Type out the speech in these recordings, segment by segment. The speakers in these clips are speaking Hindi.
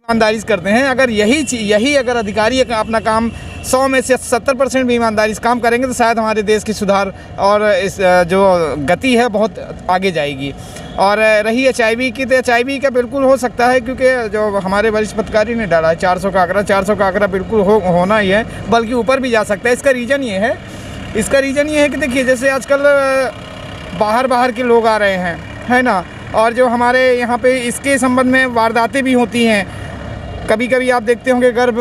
ईमानदारी से करते हैं। अगर यही अगर अधिकारी अपना काम 100 में से 70% भी ईमानदारी से काम करेंगे तो शायद हमारे देश की सुधार और इस जो गति है बहुत आगे जाएगी। और रही HIV की, तो HIV का बिल्कुल हो सकता है, क्योंकि जो हमारे वरिष्ठ पत्रकारी ने डाला है 400 का आंकड़ा बिल्कुल होना ही है, बल्कि ऊपर भी जा सकता है। इसका रीज़न ये है कि देखिए, जैसे आजकल बाहर के लोग आ रहे हैं, है ना, और जो हमारे यहाँ पे इसके संबंध में वारदातें भी होती हैं। कभी आप देखते होंगे गर्भ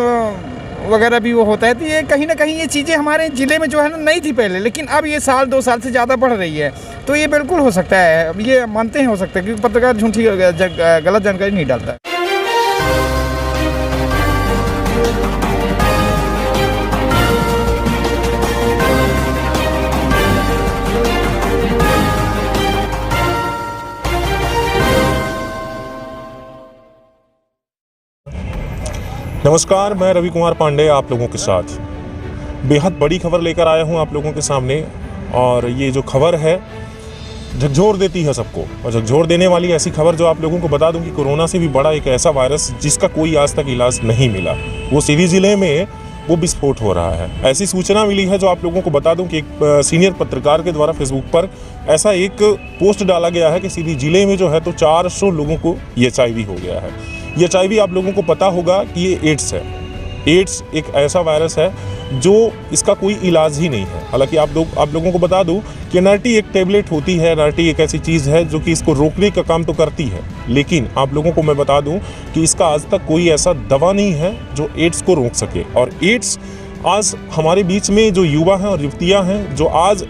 वगैरह भी वो होता है। तो ये कहीं ना कहीं ये चीज़ें हमारे ज़िले में जो है ना नहीं थी पहले, लेकिन अब ये 1-2 साल से ज़्यादा बढ़ रही है। तो ये बिल्कुल हो सकता है, अब ये मानते हैं हो सकता है, क्योंकि पत्रकार झूठी गलत जानकारी नहीं डालता है। नमस्कार, मैं रवि कुमार पांडे आप लोगों के साथ बेहद बड़ी खबर लेकर आया हूं आप लोगों के सामने। और ये जो खबर है झकझोर देती है सबको, और झकझोर देने वाली ऐसी खबर जो आप लोगों को बता दूं कि कोरोना से भी बड़ा एक ऐसा वायरस जिसका कोई आज तक इलाज नहीं मिला, वो सीधी ज़िले में वो विस्फोट हो रहा है। ऐसी सूचना मिली है जो आप लोगों को बता दूं कि एक सीनियर पत्रकार के द्वारा फेसबुक पर ऐसा एक पोस्ट डाला गया है कि सीधी ज़िले में जो है तो 400 लोगों को ये HIV हो गया है। ये HIV आप लोगों को पता होगा कि ये एड्स है। एड्स एक ऐसा वायरस है जो इसका कोई इलाज ही नहीं है। हालांकि आप लोगों को बता दूं कि एनआरटी एक टेबलेट होती है। एनआरटी एक ऐसी चीज़ है जो कि इसको रोकने का काम तो करती है, लेकिन आप लोगों को मैं बता दूं कि इसका आज तक कोई ऐसा दवा नहीं है जो एड्स को रोक सके। और एड्स आज हमारे बीच में जो युवा हैं और युवतियाँ हैं जो आज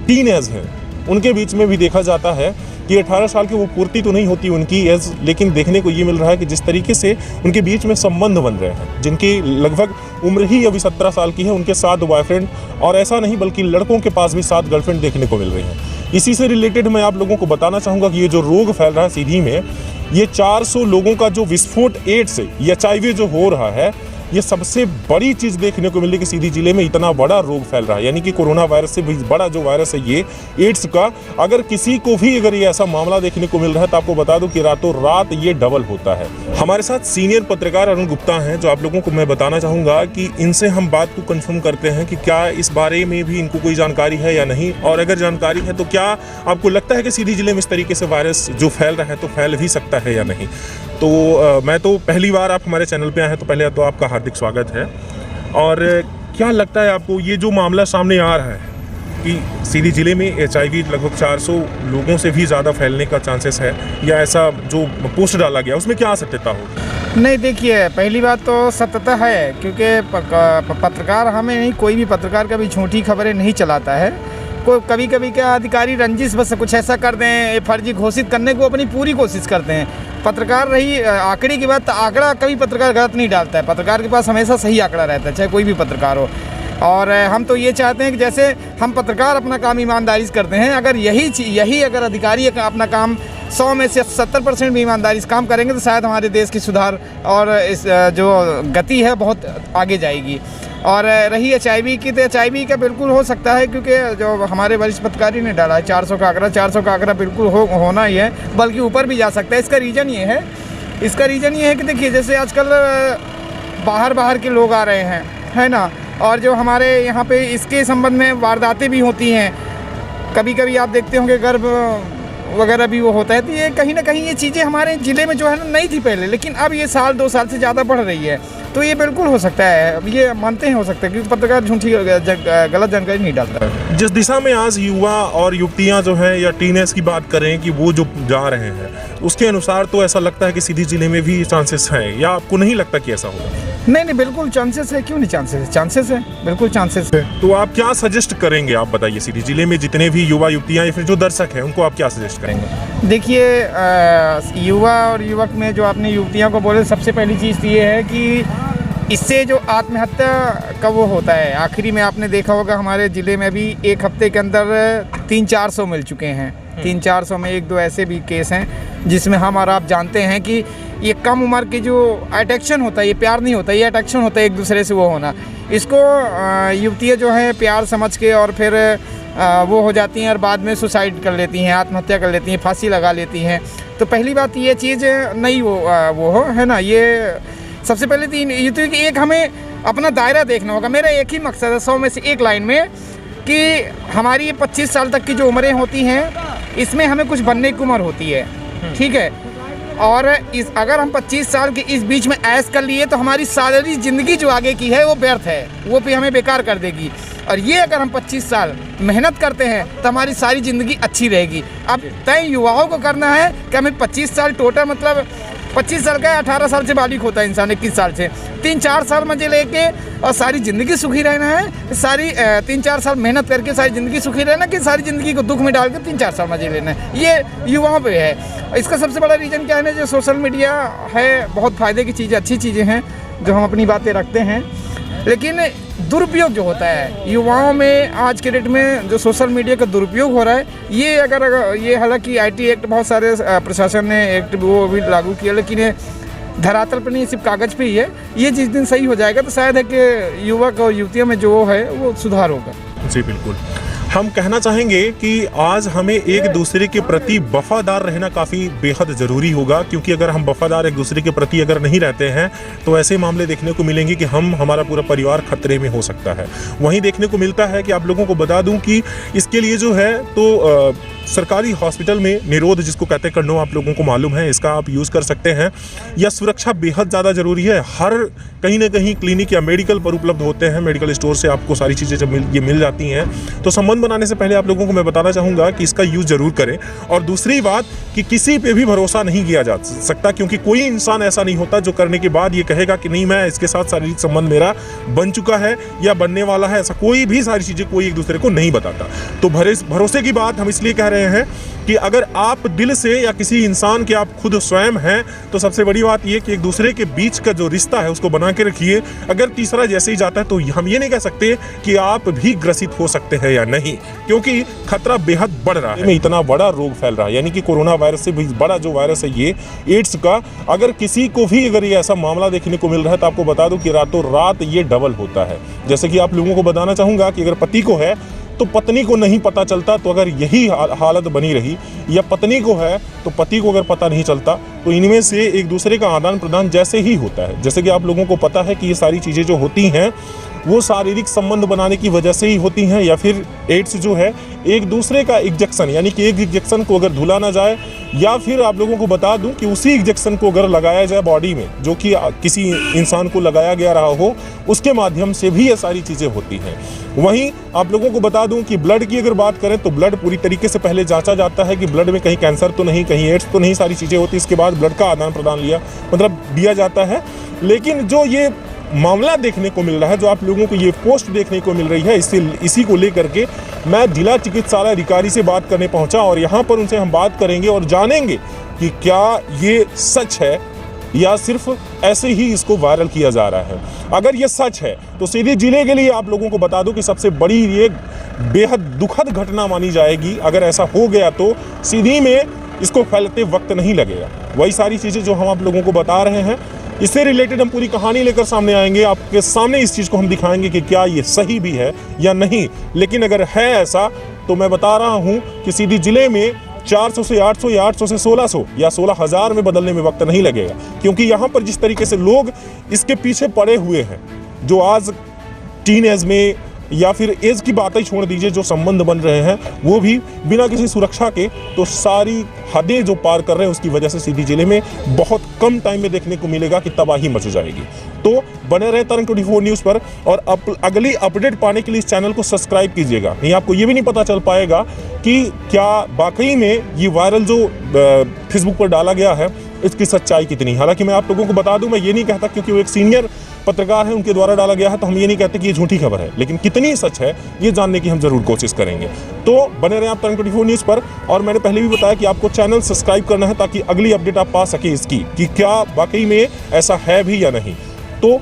टीनेज हैं, उनके बीच में भी देखा जाता है कि 18 साल की वो पूर्ति तो नहीं होती उनकी एज, लेकिन देखने को ये मिल रहा है कि जिस तरीके से उनके बीच में संबंध बन रहे हैं, जिनकी लगभग उम्र ही अभी 17 साल की है, उनके 7 बॉयफ्रेंड, और ऐसा नहीं बल्कि लड़कों के पास भी 7 गर्लफ्रेंड देखने को मिल रही हैं। इसी से रिलेटेड मैं आप लोगों को बताना चाहूँगा कि ये जो रोग फैल रहा है सीधी में, ये 400 लोगों का जो विस्फोट एड्स या HIV जो हो रहा है, ये सबसे बड़ी चीज़ देखने को मिल रही है कि सीधी ज़िले में इतना बड़ा रोग फैल रहा है। यानी कि कोरोना वायरस से भी बड़ा जो वायरस है ये एड्स का, अगर किसी को भी अगर ये ऐसा मामला देखने को मिल रहा है तो आपको बता दूं कि रातों रात ये डबल होता है। हमारे साथ सीनियर पत्रकार अरुण गुप्ता हैं, जो आप लोगों को मैं बताना चाहूँगा कि इनसे हम बात को कन्फर्म करते हैं कि क्या इस बारे में भी इनको कोई जानकारी है या नहीं, और अगर जानकारी है तो क्या आपको लगता है कि सीधी ज़िले में इस तरीके से वायरस जो फैल रहा है तो फैल भी सकता है या नहीं। तो मैं तो पहली बार आप हमारे चैनल पे आए हैं तो पहले तो आपका हार्दिक स्वागत है। और क्या लगता है आपको ये जो मामला सामने आ रहा है कि सीधी ज़िले में HIV लगभग 400 लोगों से भी ज़्यादा फैलने का चांसेस है, या ऐसा जो पोस्ट डाला गया उसमें क्या सत्यता हो? नहीं, देखिए, पहली बात तो सत्यता है, क्योंकि पत्रकार हमें नहीं, कोई भी पत्रकार कभी झूठी खबरें नहीं चलाता है। कभी क्या अधिकारी रंजिश बस कुछ ऐसा कर दें, फर्जी घोषित करने को अपनी पूरी कोशिश करते हैं। पत्रकार रही आंकड़े की बात, आंकड़ा कभी पत्रकार गलत नहीं डालता है। पत्रकार के पास हमेशा सही आंकड़ा रहता है, चाहे कोई भी पत्रकार हो। और हम तो ये चाहते हैं कि जैसे हम पत्रकार अपना काम ईमानदारी से करते हैं, अगर यही अगर अधिकारी अपना काम 100 में से 70% भी ईमानदारी से काम करेंगे तो शायद हमारे देश की सुधार और इस जो गति है बहुत आगे जाएगी। और रही HIV की, तो HIV का बिल्कुल हो सकता है, क्योंकि जो हमारे वरिष्ठ पत्रकारी ने डाला है 400 का आंकड़ा बिल्कुल होना ही है, बल्कि ऊपर भी जा सकता है। इसका रीज़न ये है कि देखिए, जैसे आजकल बाहर के लोग आ रहे हैं, है ना, और जो हमारे यहाँ पे इसके संबंध में वारदातें भी होती हैं। कभी आप देखते होंगे गर्भ वगैरह भी वो होता है। तो ये कहीं ना कहीं ये चीज़ें हमारे ज़िले में जो है ना नहीं थी पहले, लेकिन अब ये 1-2 साल से ज़्यादा बढ़ रही है। तो ये बिल्कुल हो सकता है, अब ये मानते हैं हो सकता है, क्योंकि पत्रकार झूठी गलत जानकारी नहीं डालता है। जिस दिशा में आज युवा और युवतियाँ जो हैं या टीनेज की बात करें कि वो जो जा रहे हैं, उसके अनुसार तो ऐसा लगता है कि सीधी ज़िले में भी चांसेस हैं, या आपको नहीं लगता कि ऐसा होगा? नहीं, बिल्कुल चांसेस है। क्यों नहीं चांसेस है, बिल्कुल चांसेस है। तो आप क्या सजेस्ट करेंगे, आप बताइए, सीधी ज़िले में जितने भी युवा युवतियाँ या फिर जो दर्शक हैं उनको आप क्या सजेस्ट करेंगे? देखिए, युवा और युवक में जो आपने युवतियों को बोले, सबसे पहली चीज़ तो ये है कि इससे जो आत्महत्या का वो होता है, आखिरी में आपने देखा होगा हमारे ज़िले में भी 1 हफ्ते के अंदर 300-400 मिल चुके हैं। 300-400 में 1-2 ऐसे भी केस हैं जिसमें हम और आप जानते हैं कि ये कम उम्र की जो अट्रैक्शन होता है, ये प्यार नहीं होता, ये अट्रैक्शन होता है एक दूसरे से वो होना, इसको युवतियाँ जो हैं प्यार समझ के और फिर वो हो जाती हैं और बाद में सुसाइड कर लेती हैं, आत्महत्या कर लेती हैं, फांसी लगा लेती हैं। तो पहली बात ये चीज़ नहीं वो हो, है ना। ये सबसे पहले तो ये तो कि एक हमें अपना दायरा देखना होगा। मेरा एक ही मकसद है 100 में से एक लाइन में कि हमारी ये 25 साल तक की जो उम्रें होती हैं, इसमें हमें कुछ बनने की उम्र होती है, ठीक है। और अगर हम 25 साल के इस बीच में ऐश कर लिए तो हमारी सारी ज़िंदगी जो आगे की है वो व्यर्थ है, वो भी हमें बेकार कर देगी। और ये अगर हम 25 साल मेहनत करते हैं तो हमारी सारी ज़िंदगी अच्छी रहेगी। अब तय युवाओं को करना है कि हमें 25 साल टोटल, मतलब 25 साल का 18 साल से बालिग होता है इंसान, 21 साल से 3-4 साल मजे लेके और सारी ज़िंदगी सुखी रहना है। सारी 3-4 साल मेहनत करके सारी ज़िंदगी सुखी रहना, कि सारी ज़िंदगी को दुख में डाल के 3-4 साल मजे लेना है, ये युवाओं पे है। इसका सबसे बड़ा रीज़न क्या है ना, जो सोशल मीडिया है, बहुत फ़ायदे की चीज़ें, अच्छी चीज़ें हैं जो हम अपनी बातें रखते हैं, लेकिन दुरुपयोग जो होता है युवाओं में आज के डेट में, जो सोशल मीडिया का दुरुपयोग हो रहा है, ये अगर ये हालांकि IT एक्ट बहुत सारे प्रशासन ने एक्ट वो भी लागू किया, लेकिन ये धरातल पर नहीं, सिर्फ कागज़ पे ही है। ये जिस दिन सही हो जाएगा तो शायद है कि युवक और युवतियों में जो है वो सुधार होगा। जी बिल्कुल। हम कहना चाहेंगे कि आज हमें एक दूसरे के प्रति वफादार रहना काफ़ी बेहद ज़रूरी होगा, क्योंकि अगर हम वफादार एक दूसरे के प्रति अगर नहीं रहते हैं तो ऐसे मामले देखने को मिलेंगे कि हमारा पूरा परिवार खतरे में हो सकता है। वहीं देखने को मिलता है कि आप लोगों को बता दूं कि इसके लिए जो है तो सरकारी हॉस्पिटल में निरोध, जिसको कहते हैं कंडोम, आप लोगों को मालूम है, इसका आप यूज़ कर सकते हैं। यह सुरक्षा बेहद ज़्यादा ज़रूरी है। हर कहीं ना कहीं क्लिनिक या मेडिकल पर उपलब्ध होते हैं, मेडिकल स्टोर से आपको सारी चीज़ें जब मिल जाती हैं, तो संबंध बनाने से पहले आप लोगों को मैं बताना चाहूँगा कि इसका यूज़ ज़रूर करें। और दूसरी बात कि किसी पे भी भरोसा नहीं किया जा सकता, क्योंकि कोई इंसान ऐसा नहीं होता जो करने के बाद ये कहेगा कि नहीं, मैं इसके साथ शारीरिक संबंध मेरा बन चुका है या बनने वाला है। ऐसा कोई भी सारी चीज़ें कोई एक दूसरे को नहीं बताता। तो भरोसे की बात हम इसलिए कह रहे हैं कि अगर आप दिल से या किसी इंसान के आप खुद स्वयं हैं, तो सबसे बड़ी बात यह कि एक दूसरे के बीच का जो रिश्ता है उसको बना के रखिए। अगर तीसरा जैसे ही जाता है तो हम ये नहीं कह सकते कि आप भी ग्रसित हो सकते हैं या नहीं, क्योंकि खतरा बेहद बढ़ रहा है। इतना बड़ा रोग फैल रहा है, यानी कि कोरोना वायरस से भी बड़ा जो वायरस है ये एड्स का, अगर किसी को भी अगर ये ऐसा मामला देखने को मिल रहा है तो आपको बता दूं कि रातों रात ये डबल होता है। जैसे कि आप लोगों को बताना चाहूँगा कि अगर पति को है तो पत्नी को नहीं पता चलता, तो अगर यही हालत बनी रही, या पत्नी को है तो पति को अगर पता नहीं चलता, तो इनमें से एक दूसरे का आदान प्रदान जैसे ही होता है। जैसे कि आप लोगों को पता है कि ये सारी चीज़ें जो होती हैं वो शारीरिक संबंध बनाने की वजह से ही होती हैं, या फिर एड्स जो है एक दूसरे का इंजेक्शन, यानी कि एक इंजेक्शन को अगर धुला ना जाए, या फिर आप लोगों को बता दूं कि उसी इंजेक्शन को अगर लगाया जाए बॉडी में, जो कि किसी इंसान को लगाया गया रहा हो, उसके माध्यम से भी ये सारी चीज़ें होती हैं। वहीं आप लोगों को बता दूं कि ब्लड की अगर बात करें तो ब्लड पूरी तरीके से पहले जांचा जाता है कि ब्लड में कहीं कैंसर तो नहीं, कहीं एड्स तो नहीं, सारी चीज़ें होती, इसके बाद ब्लड का आदान प्रदान दिया जाता है। लेकिन जो ये मामला देखने को मिल रहा है, जो आप लोगों को ये पोस्ट देखने को मिल रही है, इसी को लेकर के मैं जिला चिकित्सालय अधिकारी से बात करने पहुंचा, और यहाँ पर उनसे हम बात करेंगे और जानेंगे कि क्या ये सच है या सिर्फ ऐसे ही इसको वायरल किया जा रहा है। अगर ये सच है तो सीधी जिले के लिए आप लोगों को बता दूं कि सबसे बड़ी ये बेहद दुखद घटना मानी जाएगी। अगर ऐसा हो गया तो सीधी में इसको फैलते वक्त नहीं लगेगा। वही सारी चीज़ें जो हम आप लोगों को बता रहे हैं, इससे रिलेटेड हम पूरी कहानी लेकर सामने आएंगे। आपके सामने इस चीज़ को हम दिखाएंगे कि क्या ये सही भी है या नहीं। लेकिन अगर है ऐसा तो मैं बता रहा हूँ कि सीधी जिले में 400 से 800 या 800 से 1600 या 16,000 में बदलने में वक्त नहीं लगेगा, क्योंकि यहाँ पर जिस तरीके से लोग इसके पीछे पड़े हुए हैं, जो आज टीन एज में या फिर एज की बात ही छोड़ दीजिए, जो संबंध बन रहे हैं वो भी बिना किसी सुरक्षा के, तो सारी हदें जो पार कर रहे हैं उसकी वजह से सीधी जिले में बहुत कम टाइम में देखने को मिलेगा कि तबाही मच जाएगी। तो बने रहे तरंग 24 न्यूज़ पर, और अगली अपडेट पाने के लिए इस चैनल को सब्सक्राइब कीजिएगा। नहीं आपको ये भी नहीं पता चल पाएगा कि क्या वाकई में ये वायरल जो फेसबुक पर डाला गया है इसकी सच्चाई कितनी। हालांकि मैं आप लोगों को बता दूं, मैं ये नहीं कहता, क्योंकि वो एक सीनियर पत्रकार है, उनके द्वारा डाला गया है, तो हम ये नहीं कहते कि ये झूठी खबर है, लेकिन कितनी सच है ये जानने की हम जरूर कोशिश करेंगे। तो बने रहे आप तरंग 24 न्यूज़ पर, और मैंने पहले भी बताया कि आपको चैनल सब्सक्राइब करना है ताकि अगली अपडेट आप पा सके इसकी, कि क्या वाकई में ऐसा है भी या नहीं। तो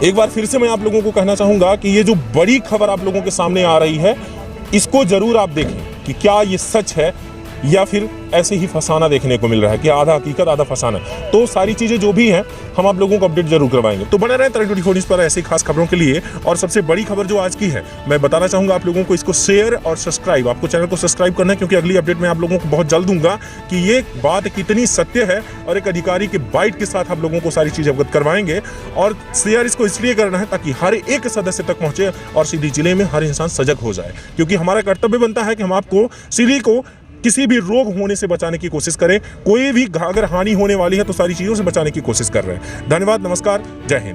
एक बार फिर से मैं आप लोगों को कहना चाहूँगा कि ये जो बड़ी खबर आप लोगों के सामने आ रही है, इसको जरूर आप देखें कि क्या ये सच है या फिर ऐसे ही फसाना देखने को मिल रहा है कि आधा हकीकत आधा फसाना। तो सारी चीज़ें जो भी हैं हम आप लोगों को अपडेट जरूर करवाएंगे। तो बने रहें तरंग 24 न्यूज़ पर ऐसी खास खबरों के लिए। और सबसे बड़ी खबर जो आज की है, मैं बताना चाहूँगा आप लोगों को, इसको शेयर और सब्सक्राइब, आपको चैनल को सब्सक्राइब करना है, क्योंकि अगली अपडेट मैं आप लोगों को बहुत जल्द दूंगा कि ये बात कितनी सत्य है, और एक अधिकारी के बाइट के साथ आप लोगों को सारी चीज़ अवगत करवाएंगे। और शेयर इसको इसलिए करना है ताकि हर एक सदस्य तक पहुंचे और सीधी जिले में हर इंसान सजग हो जाए, क्योंकि हमारा कर्तव्य बनता है कि हम आपको सीधी को किसी भी रोग होने से बचाने की कोशिश करें। कोई भी अगर हानि होने वाली है तो सारी चीज़ों से बचाने की कोशिश कर रहे हैं। धन्यवाद, नमस्कार, जय हिंद।